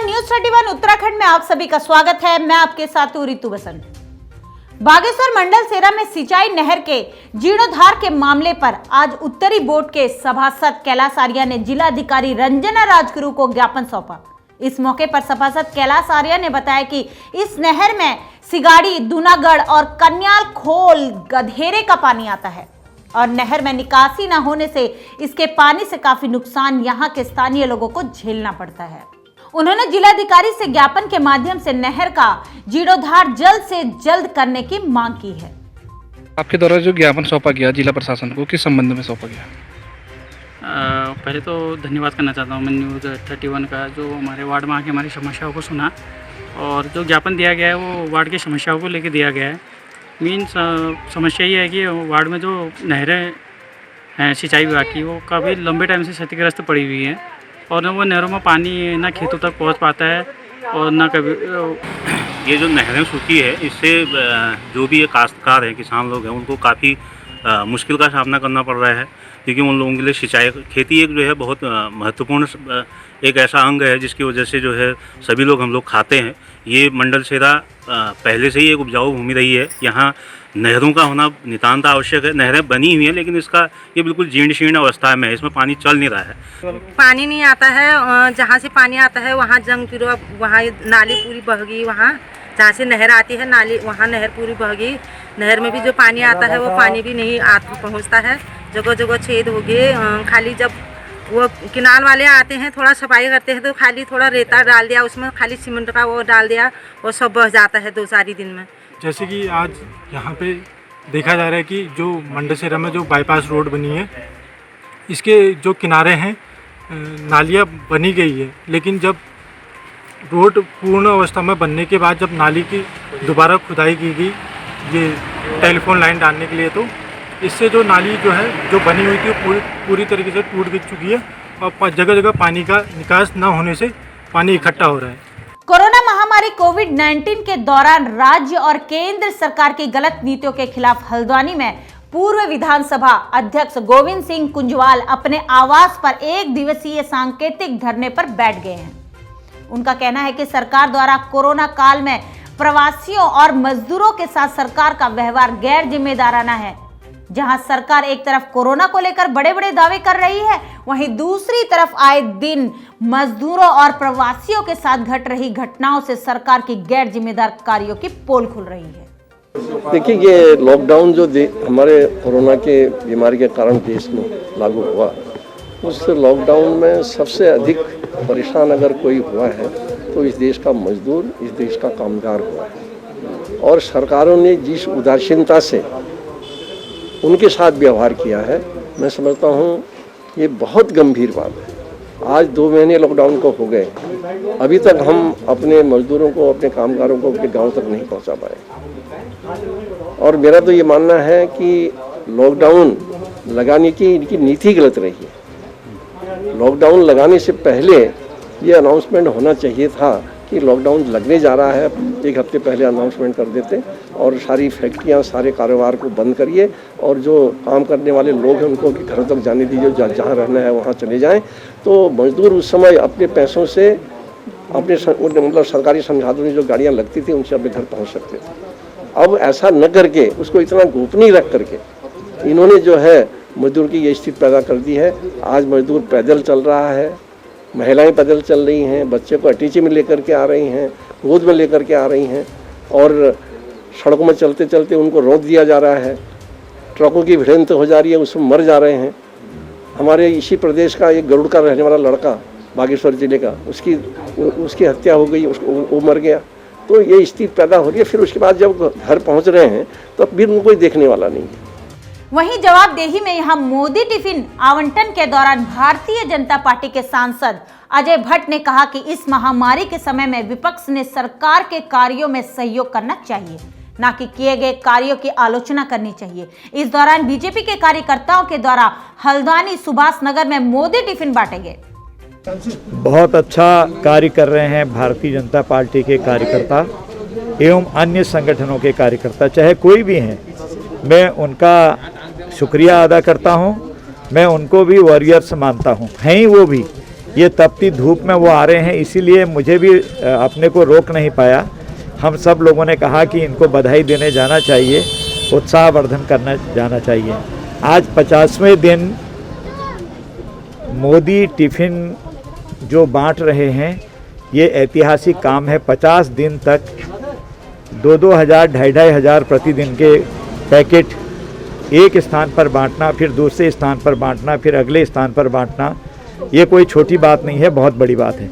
News 31 Uttarakhand में आप सभी का स्वागत है। मैं आपके साथ हूं रितु बसंत। बागेश्वर मंडल सेरा में सिंचाई नहर के जीर्णोद्धार के मामले पर आज उत्तरी बोर्ड के सभासद कैलाश आर्या ने जिलाधिकारी रंजना राजगुरु को ज्ञापन सौंपा। इस मौके पर सभासद कैलाश आर्या ने बताया कि इस नहर में सिगाड़ी, दूनागढ़ और कन्याल खोल गधेरे का पानी आता है और नहर में निकासी न होने से इसके पानी से काफी नुकसान यहाँ के स्थानीय लोगों को झेलना पड़ता है। उन्होंने जिलाधिकारी से ज्ञापन के माध्यम से नहर का जीर्णोद्धार जल्द से जल्द करने की मांग की है। आपके द्वारा जो ज्ञापन सौंपा गया जिला प्रशासन को, किस संबंध में सौंपा गया? पहले तो धन्यवाद करना चाहता हूँ मैं न्यूज़ 31 का, जो हमारे वार्ड में आके हमारी समस्याओं को सुना और जो ज्ञापन दिया गया है वो वार्ड की समस्याओं को लेकर दिया गया है। मीन्स समस्या ये है कि वार्ड में जो नहरें हैं सिंचाई विभाग की, वो काफ़ी लंबे टाइम से क्षतिग्रस्त पड़ी हुई हैं और वो नहरों में पानी ना खेतों तक पहुंच पाता है और ना कभी ये जो नहरें सूखी है इससे जो भी ये काश्तकार हैं, किसान लोग हैं, उनको काफ़ी मुश्किल का सामना करना पड़ रहा है, क्योंकि उन लोगों के लिए सिंचाई खेती एक जो है बहुत महत्वपूर्ण एक ऐसा अंग है जिसकी वजह से जो है सभी लोग हम लोग खाते हैं। ये मंडल सेरा पहले से ही एक उपजाऊ भूमि रही है, यहाँ नहरों का होना नितांत आवश्यक है। नहरें बनी हुई हैं लेकिन इसका ये बिल्कुल जीर्ण शीर्ण अवस्था में है, इसमें पानी चल नहीं रहा है। पानी नहीं आता है, जहाँ से पानी आता है वहाँ जंग फिर वहाँ नाली पूरी बह गई, वहाँ जहाँ से नहर आती है नाली वहाँ नहर पूरी बह गई। नहर में भी जो पानी आता है वो पानी भी नहीं पहुँचता है, जगह जगह छेद हो गए। खाली जब वो किनार वाले आते हैं थोड़ा सफाई करते हैं तो खाली थोड़ा रेता डाल दिया, उसमें खाली सीमेंट का वो डाल दिया और सब बह जाता है 2-4 दिन में। जैसे कि आज यहाँ पे देखा जा रहा है कि जो मंडसेरा में जो बाईपास रोड बनी है, इसके जो किनारे हैं नालियाँ बनी गई है, लेकिन जब रोड पूर्ण अवस्था में बनने के बाद जब नाली की दोबारा खुदाई की गई ये टेलीफोन लाइन डालने के लिए, तो इससे जो नाली जो है जो बनी हुई थी पूरी तरीके से टूट चुकी है और जगह जगह पानी का निकास न होने से पानी इकट्ठा हो रहा है। कोरोना महामारी कोविड-19 के दौरान राज्य और केंद्र सरकार की गलत नीतियों के खिलाफ हल्द्वानी में पूर्व विधानसभा अध्यक्ष गोविंद सिंह कुंजवाल अपने आवास पर 1 दिवसीय सांकेतिक धरने पर बैठ गए हैं। उनका कहना है कि सरकार द्वारा कोरोना काल में प्रवासियों और मजदूरों के साथ सरकार का व्यवहार गैर जिम्मेदाराना है। जहां सरकार एक तरफ कोरोना को लेकर बड़े बड़े दावे कर रही है, वहीं दूसरी तरफ आए दिन मजदूरों और प्रवासियों के साथ घट रही घटनाओं से सरकार की गैर जिम्मेदार कार्यों की पोल खुल रही है। देखिए, ये लॉकडाउन जो हमारे कोरोना के बीमारी के कारण देश में लागू हुआ, उस लॉकडाउन में सबसे अधिक परेशान अगर कोई हुआ है तो इस देश का मजदूर, इस देश का कामगार हुआ है। और सरकारों ने जिस उदासीनता से उनके साथ व्यवहार किया है, मैं समझता हूँ ये बहुत गंभीर बात है। आज 2 महीने लॉकडाउन को हो गए, अभी तक हम अपने मजदूरों को, अपने कामगारों को अपने गांव तक नहीं पहुंचा पाए। और मेरा तो ये मानना है कि लॉकडाउन लगाने की इनकी नीति गलत रही है। लॉकडाउन लगाने से पहले ये अनाउंसमेंट होना चाहिए था कि लॉकडाउन लगने जा रहा है, 1 हफ्ते पहले अनाउंसमेंट कर देते और सारी फैक्ट्रियां, सारे कारोबार को बंद करिए और जो काम करने वाले लोग हैं उनको घरों तक जाने दीजिए, जहाँ रहना है वहाँ चले जाएं। तो मजदूर उस समय अपने पैसों से, अपने मतलब सरकारी संसाधनों में जो गाड़ियाँ लगती थी उनसे अपने घर पहुँच सकते थे। अब ऐसा न करके, उसको इतना गोपनीय रख करके इन्होंने जो है मजदूर की ये स्थिति पैदा कर दी है। आज मजदूर पैदल चल रहा है, महिलाएं पैदल चल रही हैं, बच्चे को अटीचे में लेकर के आ रही हैं, गोद में लेकर के आ रही हैं और सड़कों में चलते चलते उनको रोक दिया जा रहा है। ट्रकों की भिड़ंत हो जा रही है, उसमें मर जा रहे हैं। हमारे इसी प्रदेश का एक गरुड़ का रहने वाला लड़का, बागेश्वर जिले का, उसकी हत्या हो गई, वो मर गया। तो ये स्थिति पैदा हो रही है। फिर उसके बाद जब घर पहुँच रहे हैं तो फिर उनको कोई देखने वाला नहीं है। वहीं जवाबदेही में यहां मोदी टिफिन आवंटन के दौरान भारतीय जनता पार्टी के सांसद अजय भट्ट ने कहा कि इस महामारी के समय में विपक्ष ने सरकार के कार्यों में सहयोग करना चाहिए, ना कि किए गए कार्यों की आलोचना करनी चाहिए। इस दौरान बीजेपी के कार्यकर्ताओं के द्वारा हल्द्वानी सुभाष नगर में मोदी टिफिन बांटे गए। बहुत अच्छा कार्य कर रहे हैं भारतीय जनता पार्टी के कार्यकर्ता एवं अन्य संगठनों के कार्यकर्ता, चाहे कोई भी हैं। मैं उनका शुक्रिया अदा करता हूं। मैं उनको भी वॉरियर्स मानता हूं, हैं ही वो भी, ये तपती धूप में वो आ रहे हैं, इसीलिए मुझे भी अपने को रोक नहीं पाया। हम सब लोगों ने कहा कि इनको बधाई देने जाना चाहिए, उत्साहवर्धन करना जाना चाहिए। आज 50वें दिन मोदी टिफ़िन जो बांट रहे हैं, ये ऐतिहासिक काम है। 50 दिन तक 2-2 हज़ार 2,500 हज़ार प्रतिदिन के पैकेट एक स्थान पर बांटना, फिर दूसरे स्थान पर बांटना, फिर अगले स्थान पर बांटना, ये कोई छोटी बात नहीं है, बहुत बड़ी बात है।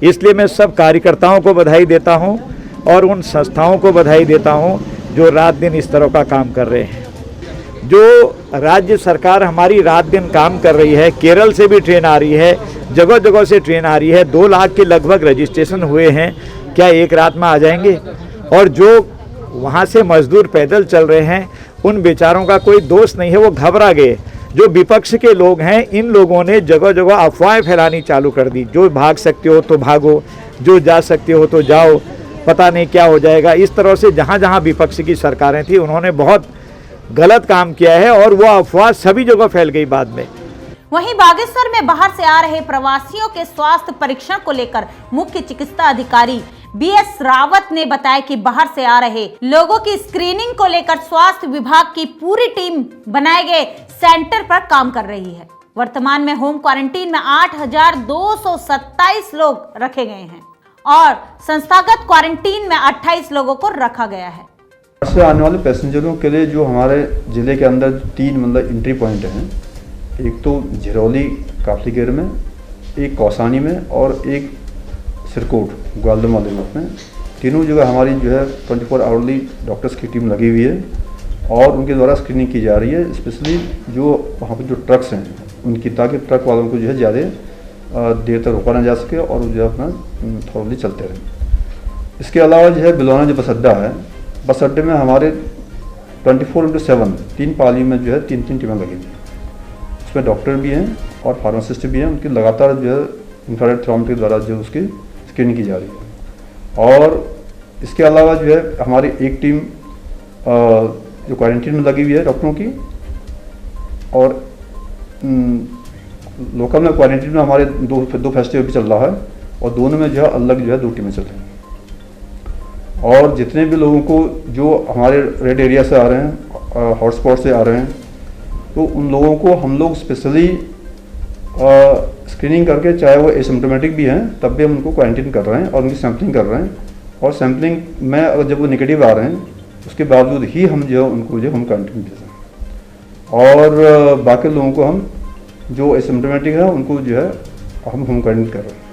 इसलिए मैं सब कार्यकर्ताओं को बधाई देता हूं और उन संस्थाओं को बधाई देता हूं जो रात दिन इस तरह का काम कर रहे हैं। जो राज्य सरकार हमारी रात दिन काम कर रही है, केरल से भी ट्रेन आ रही है, जगह जगह से ट्रेन आ रही है। 2 लाख के लगभग रजिस्ट्रेशन हुए हैं, क्या एक रात में आ जाएंगे? और जो वहाँ से मजदूर पैदल चल रहे हैं, उन बेचारों का कोई दोष नहीं है, वो घबरा गए। जो विपक्ष के लोग हैं, इन लोगों ने जगह जगह अफवाहें फैलानी चालू कर दी। जो भाग सकते हो तो भागो, जो जा सकते हो तो जाओ, पता नहीं क्या हो जाएगा। इस तरह से जहाँ जहाँ विपक्ष की सरकारें थी, उन्होंने बहुत गलत काम किया है और वो अफवाह सभी जगह फैल गई बाद में। वहीं बागेश्वर में बाहर से आ रहे प्रवासियों के स्वास्थ्य परीक्षण को लेकर मुख्य चिकित्सा अधिकारी BS रावत ने बताया कि बाहर से आ रहे लोगों की स्क्रीनिंग को लेकर स्वास्थ्य विभाग की पूरी टीम बनाए गए सेंटर पर काम कर रही है। वर्तमान में होम क्वारंटीन में 8,227 लोग रखे गए हैं और संस्थागत क्वारंटीन में 28 लोगों को रखा गया है। से आने वाले पैसेंजरों के लिए जो हमारे ज़िले के अंदर 3 मतलब एंट्री पॉइंट हैं, एक तो झिरौली काफलीगेर में, एक कौसानी में और एक सिरकोट ग्वालदम वाले में। तीनों जगह हमारी जो है 24 आवर्ली डॉक्टर्स की टीम लगी हुई है और उनके द्वारा स्क्रीनिंग की जा रही है। स्पेशली जो वहाँ पर जो ट्रक्स हैं उनकी, ताकि ट्रक वालों को जो है ज़्यादा देर तक रोका ना जा सके और वो जो है अपना थॉरली चलते रहें। इसके अलावा जो है बिलौना जो बस अड्डा है, बस अड्डे में हमारे 24/7 3 पाली में जो है 3-3 टीमें लगी हुई हैं। उसमें डॉक्टर भी हैं और फार्मासिस्ट भी हैं। उनकी लगातार जो है इंफ्रारेड थर्मोमीटर के द्वारा जो उसकी स्क्रीनिंग की जा रही है। और इसके अलावा जो है हमारी एक टीम जो क्वारंटीन में लगी हुई है डॉक्टरों की, और लोकल में क्वारंटीन में हमारे दो फेस्टिवल भी चल रहा है और दोनों में जो है अलग जो है 2 टीमें चल रही हैं। और जितने भी लोगों को जो हमारे रेड एरिया से आ रहे हैं, हॉटस्पॉट से आ रहे हैं, तो उन लोगों को हम लोग स्पेशली स्क्रीनिंग करके, चाहे वो एसिम्प्टोमेटिक भी हैं तब भी हम उनको क्वारंटीन कर रहे हैं और उनकी सैम्पलिंग कर रहे हैं। और सैम्पलिंग में अगर जब वो नेगेटिव आ रहे हैं उसके बावजूद ही हम जो उनको जो हम क्वारंटीन भेज रहे हैं। और बाकी लोगों को हम जो एसिम्प्टोमेटिक है उनको जो है हम होम क्वारंटीन कर रहे हैं।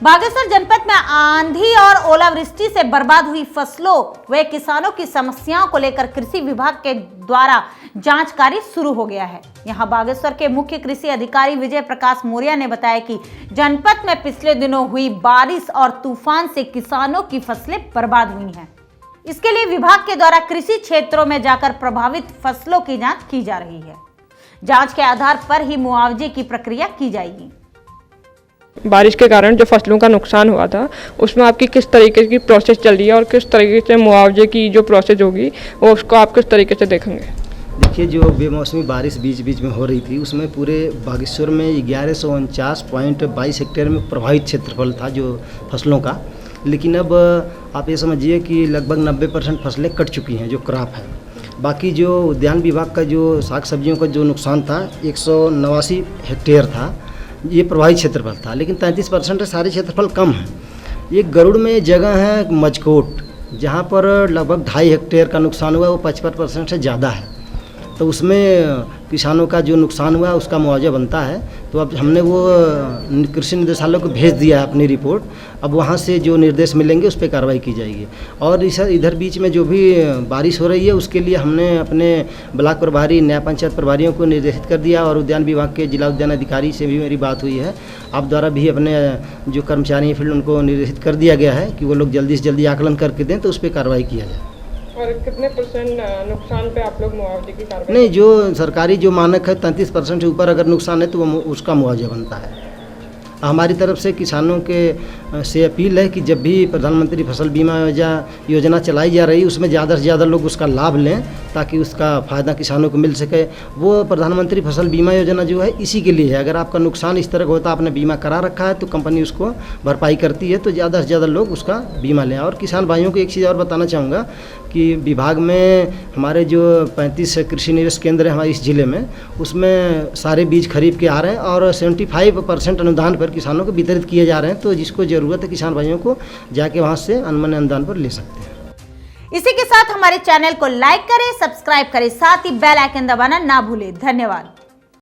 बागेश्वर जनपद में आंधी और ओलावृष्टि से बर्बाद हुई फसलों व किसानों की समस्याओं को लेकर कृषि विभाग के द्वारा जांच कार्य शुरू हो गया है। यहां बागेश्वर के मुख्य कृषि अधिकारी विजय प्रकाश मौर्य ने बताया कि जनपद में पिछले दिनों हुई बारिश और तूफान से किसानों की फसलें बर्बाद हुई हैं। इसके लिए विभाग के द्वारा कृषि क्षेत्रों में जाकर प्रभावित फसलों की जाँच की जा रही है। जाँच के आधार पर ही मुआवजे की प्रक्रिया की जाएगी। बारिश के कारण जो फसलों का नुकसान हुआ था उसमें आपकी किस तरीके की प्रोसेस चल रही है और किस तरीके से मुआवजे की जो प्रोसेस होगी वो उसको आप किस तरीके से देखेंगे? देखिए, जो बेमौसमी बारिश बीच बीच में हो रही थी उसमें पूरे बागेश्वर में 1149.22 हेक्टेयर में प्रभावित क्षेत्रफल था जो फसलों का। लेकिन अब आप ये समझिए कि लगभग 90% फसलें कट चुकी हैं, जो क्रॉप है। बाकी जो उद्यान विभाग का जो साग सब्जियों का जो नुकसान था 189 हेक्टेयर था, ये प्रभावित क्षेत्रफल था। लेकिन 33% सारे क्षेत्रफल कम है। ये गरुड़ में जगह है मजकोट, जहाँ पर लगभग 2.5 हेक्टेयर का नुकसान हुआ, वो 55% से ज़्यादा है। तो उसमें किसानों का जो नुकसान हुआ उसका मुआवजा बनता है। तो अब हमने वो कृषि निदेशालय को भेज दिया है अपनी रिपोर्ट। अब वहाँ से जो निर्देश मिलेंगे उस पर कार्रवाई की जाएगी। और इधर बीच में जो भी बारिश हो रही है उसके लिए हमने अपने ब्लॉक प्रभारी, न्याय पंचायत प्रभारियों को निर्देशित कर दिया और उद्यान विभाग के जिला उद्यान अधिकारी से भी मेरी बात हुई है। आप द्वारा भी अपने जो कर्मचारी हैं फील्ड उनको निर्देशित कर दिया गया है कि वो लोग जल्दी से जल्दी आकलन करके दें तो उस पर कार्रवाई किया जाए। और कितने % नुकसान पे आप लोग मुआवजे की कार्रवाई? नहीं, जो सरकारी जो मानक है 33% से ऊपर अगर नुकसान है तो वो उसका मुआवजा बनता है। हमारी तरफ से किसानों के से अपील है कि जब भी प्रधानमंत्री फसल बीमा योजना चलाई जा रही है उसमें ज़्यादा से ज़्यादा लोग उसका लाभ लें ताकि उसका फ़ायदा किसानों को मिल सके। वो प्रधानमंत्री फसल बीमा योजना जो है इसी के लिए है। अगर आपका नुकसान इस तरह का होता है, आपने बीमा करा रखा है, तो कंपनी उसको भरपाई करती है, तो ज़्यादा से ज़्यादा लोग उसका बीमा लें। और किसान भाइयों को एक चीज़ और बताना चाहूँगा कि विभाग में हमारे जो 35 कृषि निवेश केंद्र है हमारे इस ज़िले में, उसमें सारे बीज खरीद के आ रहे हैं और 75% अनुदान पर किसानों को वितरित किए जा रहे हैं। तो जिसको ज़रूरत है किसान भाइयों को जाके वहाँ से अनमन अनुदान पर ले सकते हैं। इसी के साथ हमारे चैनल को लाइक करें, सब्सक्राइब करें, साथ ही बेल आइकन दबाना ना भूलें। धन्यवाद।